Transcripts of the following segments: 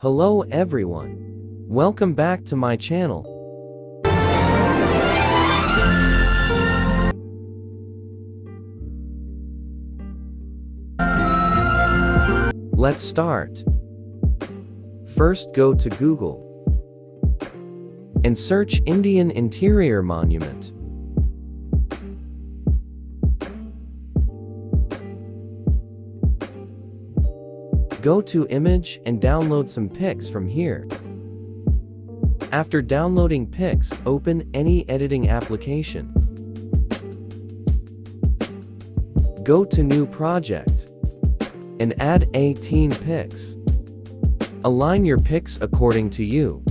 Hello everyone. Welcome back to my channel. Let's start. First go to Google and search Indian Interior Monument. Go to Image and download some pics from here. After downloading pics, open any editing application. Go to New Project and add 18 pics. Align your pics according to you.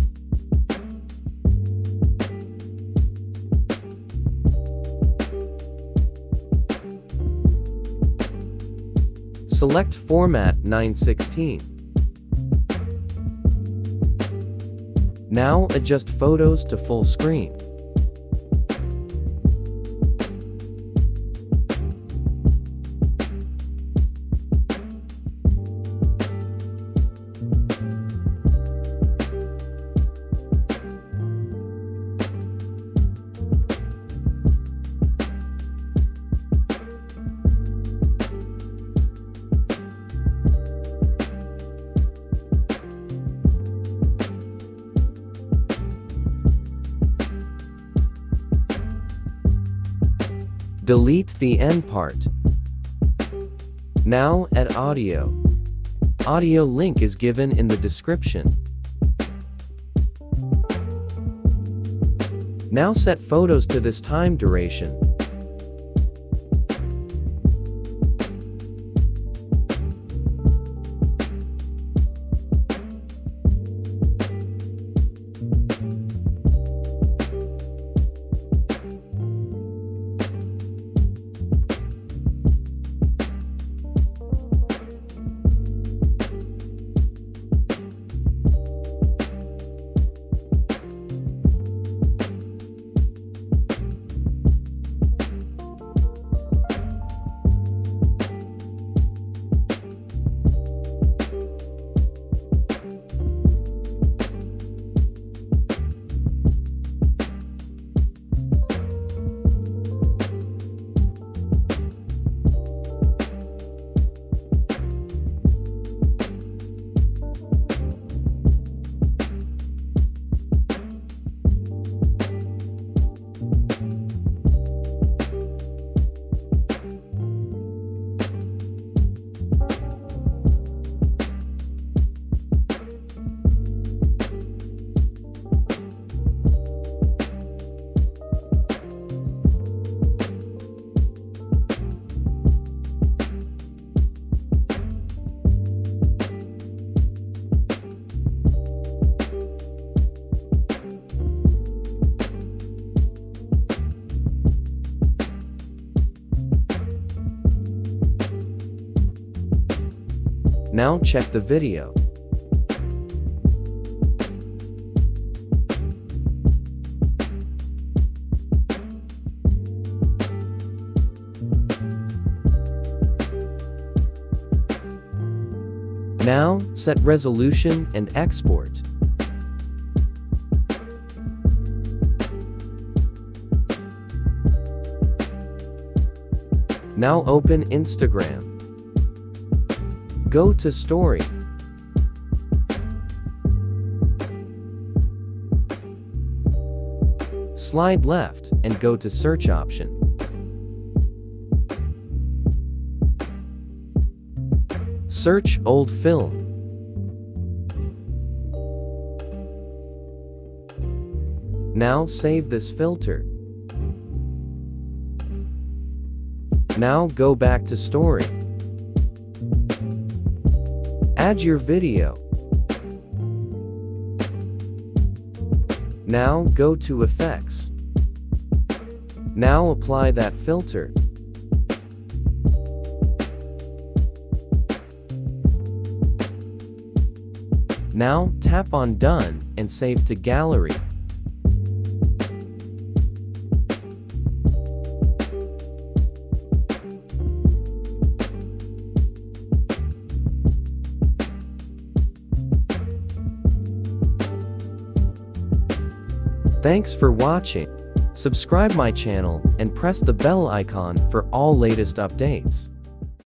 Select Format 9:16. Now adjust photos to full screen. Delete the end part. Now add audio. Audio link is given in the description. Now set photos to this time duration. Now check the video. Now set resolution and export. Now open Instagram. Go to Story. Slide left and go to Search option. Search old film. Now save this filter. Now go back to Story. Add your video. Now go to Effects. Now apply that filter. Now tap on Done and save to Gallery. Thanks for watching. Subscribe my channel and press the bell icon for all latest updates.